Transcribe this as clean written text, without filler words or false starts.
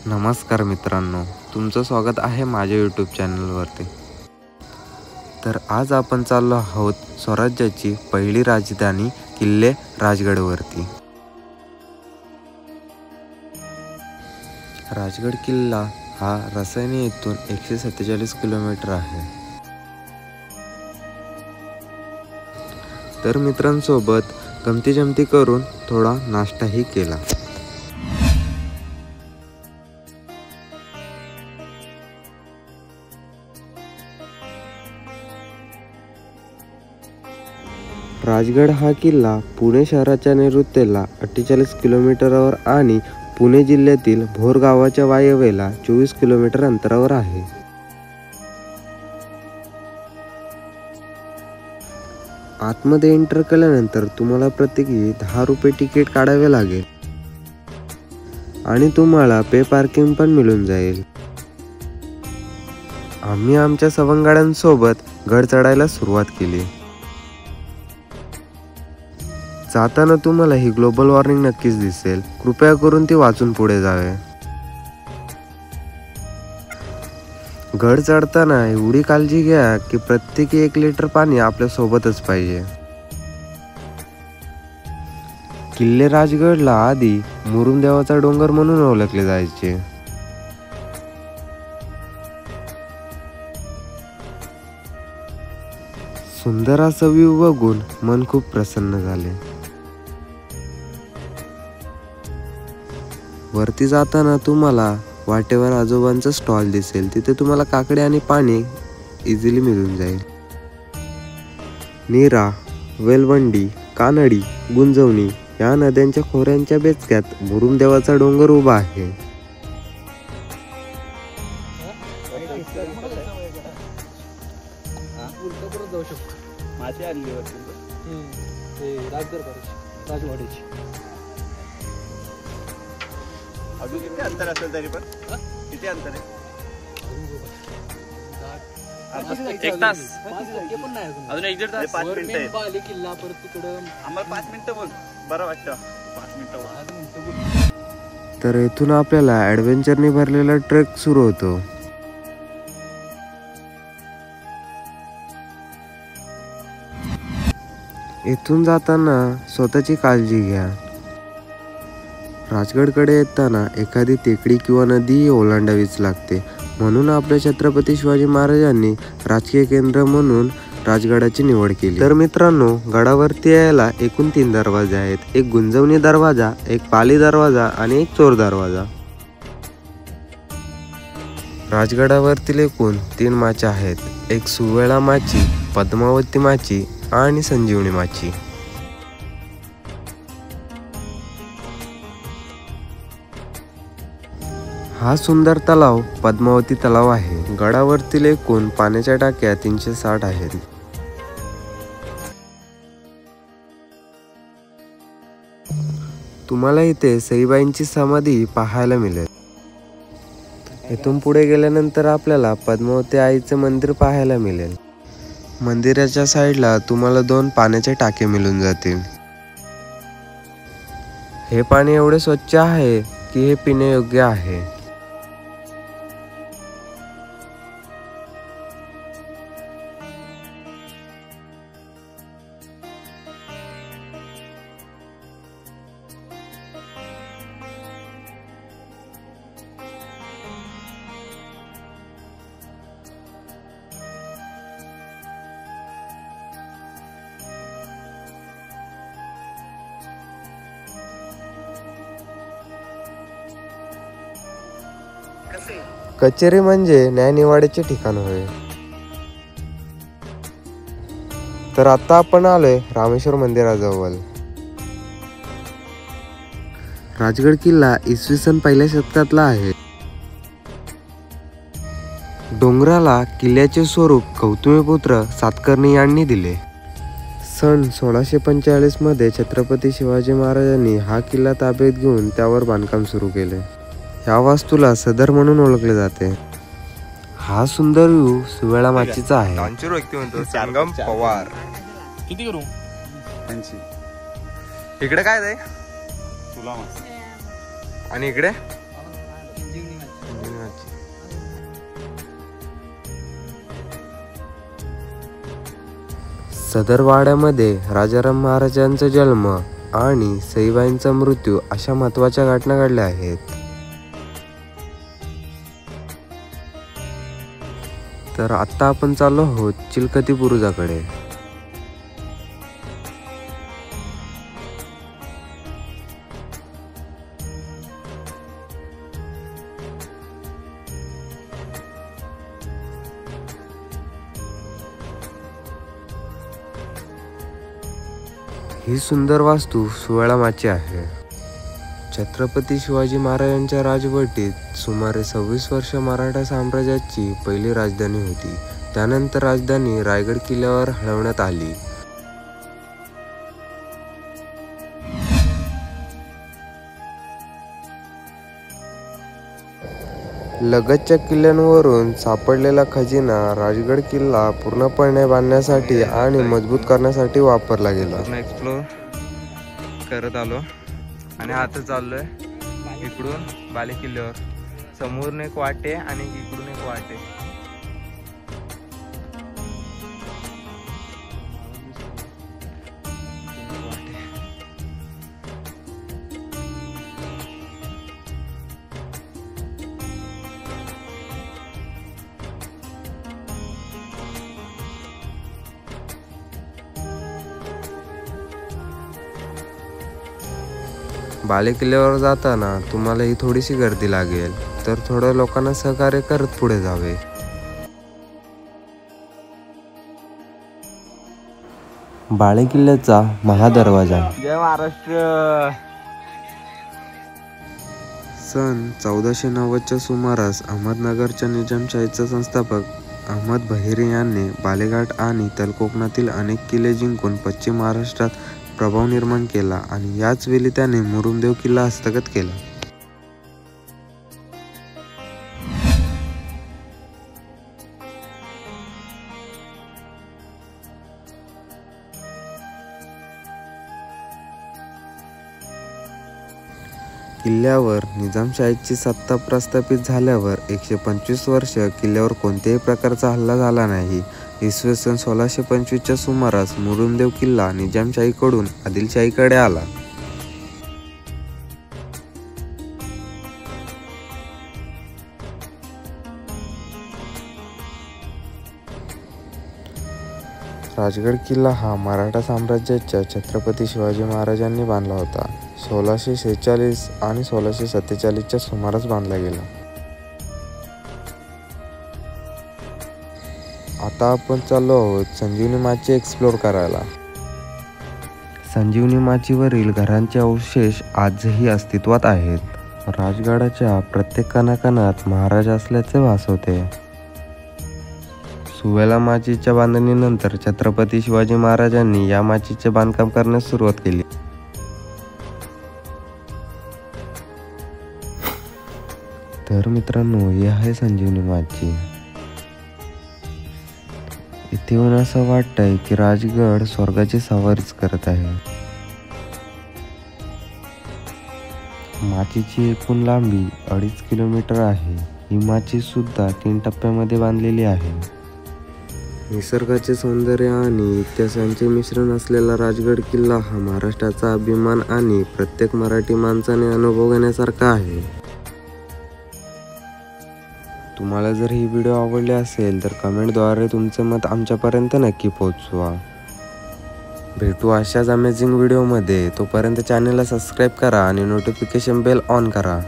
नमस्कार मित्रांनो, तुमचं स्वागत आहे माझ्या यूट्यूब चॅनलवरती। तर आज आपण चाललो आहोत स्वराज्याची पहिली राजधानी किल्ले राजगडवरती। राजगड किल्ला हा रसायनी येथून 147 किलोमीटर आहे। तर मित्रांसोबत गमती जमती करून थोडा नाश्ताही केला। राजगड हा किल्ला पुणे शहराच्या नैऋत्येला 48 किलोमीटरवर आणि पुणे जिल्ह्यातील भोर गावाच्या वायव्येला 24 किलोमीटर अंतरावर आहे। आतमध्ये एंटर केल्यानंतर तुम्हाला प्रत्येकी 10 रुपये तिकीट काढावे लागेल आणि तुम्हाला पे पार्किंग पण मिळून जाईल। आम्ही आमच्या सवंगड्यांसोबत गड चढायला सुरुवात केली। जाताना तुम्हाला ही ग्लोबल वॉर्निंग नक्कीच दिसेल, कृपया करून ती वाचून पुढे जावे। गड चढताना एवढी काळजी घ्या की प्रत्येकी 1 लिटर पाणी आपल्या सोबतच पाहिजे। किल्ले राजगडला आधी मुरुम देवाचा डोंगर म्हणून ओळखले जायचे। सुंदर असा व्ह्यू बघून मन खूप प्रसन्न झाले। वरती जाताना तुम्हाला वाटेवर आजोबांचा स्टॉल दिसेल, तिथे तुम्हाला काकडे आणि पाणी इझिली मिळून जाईल। नीरा, वेलवंडी, कानडी, गुंजवणी या नद्यांच्या खोऱ्यांच्या बेचक्यात मुरुम देवाचा डोंगर उभा आहे। अजून किती अंतर असेल तरी पण किती अंतर आहे? 1 तास अजून 1 तास 5 मिनिटं आहे किल्ला परत तिकडं आम्हाला 5 मिनिटं बोल बरं वाटतं 5 मिनिटं। तर इथून आपल्याला ॲडव्हेंचरने भरलेला ट्रेक सुरू होतो। इथून जाताना स्वतःची काळजी घ्या। राजगडकडे येताना एखादी टेकडी किंवा नदी ओलांडावीच लागते, म्हणून आपल्या छत्रपती शिवाजी महाराजांनी राजकीय केंद्र म्हणून राजगडाची निवड केली। तर मित्रांनो, गडावरती यायला एकूण 3 दरवाजे आहेत, एक गुंजवणी दरवाजा, एक पाली दरवाजा आणि एक चोर दरवाजा। राजगडावरतील एकूण 3 माच्या आहेत, एक सुवेळा माची, पद्मावती माची आणि संजीवनी माची। हा सुंदर तलाव पद्मावती तलाव आहे। गडावरतील एकूण पाण्याच्या टाक्या 360 आहेत। तुम्हाला इथे सईबाईंची समाधी पाहायला मिळेल। इथून पुढे गेल्यानंतर आपल्याला पद्मावती आईचे मंदिर पाहायला मिळेल। मंदिराच्या साईडला तुम्हाला 2 पाण्याचे टाके मिळून जातील। हे पाणी एवढे स्वच्छ आहे की हे पिण्यायोग्य आहे। कचेरी म्हणजे न्यायनिवाड्याचे ठिकाण होय। तर आता आपण आलोय रामेश्वर मंदिराजवळ। राजगड किल्ला इसवी सन 1ल्या शतकातला आहे। डोंगराला किल्ल्याचे स्वरूप गौतमीपुत्र सातकर्णी यांनी दिले। सन 1645 मध्ये छत्रपती शिवाजी महाराजांनी हा किल्ला ताब्यात घेऊन त्यावर बांधकाम सुरू केले। या वास्तूला सदर म्हणून ओळखले जाते। हा सुंदर व्ह्यू सुवेळा माचीचा आहे। व्यक्ती म्हणतो संगम पवार किती करू 80। इकडे काय आहे तुला आणि इकडे सदर वाड्यामध्ये राजाराम महाराजांचा जन्म आणि सईबाईंचा मृत्यू अशा महत्त्वाच्या घटना घडल्या आहेत. तर आता आपण चाललो आहोत चिलखती बुरुजाकडे. ही सुंदर वास्तू 16 माची आहे. छत्रपती शिवाजी महाराजांच्या राजवटीत सुमारे 26 वर्ष मराठा साम्राज्याची पहिली राजधानी होती. त्यानंतर राजधानी रायगड किल्ल्यावर हलवण्यात आली. लगतच्या किल्ल्यांवरून सापडलेला खजिना राजगड किल्ला पूर्णपणे बांधण्यासाठी आणि मजबूत करण्यासाठी वापरला गेला. एक्सप्लोर करत आलो आणि आता चाललोय इकडून बाले किल्ल्यावर. समोरून एक वाटे आणि इकडून एक वाटे. बाले किल्ल्यावर जाताना तुम्हाला ही थोडीशी गर्दी लागेल, तर थोड्या लोकांना सहकार्य करत पुढे जावे. बाले किल्ल्याचा महादरवाजा. जय महाराष्ट्र. सन 1490च्या सुमारास अहमदनगरच्या निजामशाहीचा संस्थापक अहमद बहिरी यांनी बालेघाट आणि तलकोकणातील अनेक किल्ले जिंकून पश्चिम महाराष्ट्रात प्रभाव निर्माण केला आणि याच वेळी त्याने मुरुमदेव किल्ला हस्तगत केला. किल्ल्यावर निजामशाहीची सत्ता प्रस्थापित झाल्यावर 125 वर्ष किल्ल्यावर कोणत्याही प्रकारचा हल्ला झाला नाही. इसवी सन 1625च्या सुमारास मुरुमदेव किल्ला निजामशाहीकडून आदिलशाहीकडे आला. राजगड किल्ला हा मराठा साम्राज्याच्या छत्रपती शिवाजी महाराजांनी बांधला होता. 1646 आणि 1647च्या सुमारास बांधला गेला. आता आपण चाललो आहोत संजीवनी माची एक्सप्लोर करायला. संजीवनी माचीवरील घरांचे अवशेष आजही अस्तित्वात आहेत. राजगडाच्या प्रत्येक कणाकणात महाराज असल्याचे भासवते. सुवेला माचीच्या बांधणीनंतर छत्रपती शिवाजी महाराजांनी या माचीचे बांधकाम करण्यास सुरुवात केली. तर मित्रांनो, ही आहे संजीवनी माची. इथे येऊन असं वाटतंय की राजगड स्वर्गाची सवारीच करत आहे. माचीची एकूण लांबी 2.5 किलोमीटर आहे. ही माची सुद्धा 3 टप्प्यामध्ये बांधलेली आहे. निसर्गाचे सौंदर्य आणि इतिहासांचे मिश्रण असलेला राजगड किल्ला हा महाराष्ट्राचा अभिमान आणि प्रत्येक मराठी माणसाने अनुभव घेण्यासारखा आहे. तुम्हाला जर ही व्हिडिओ आवडली असेल तर कमेंटद्वारे तुमचे मत आमच्यापर्यंत नक्की पोहोचवा. भेटू अशाच अमेझिंग व्हिडिओमध्ये. तोपर्यंत चॅनलला सबस्क्राईब करा आणि नोटिफिकेशन बेल ऑन करा.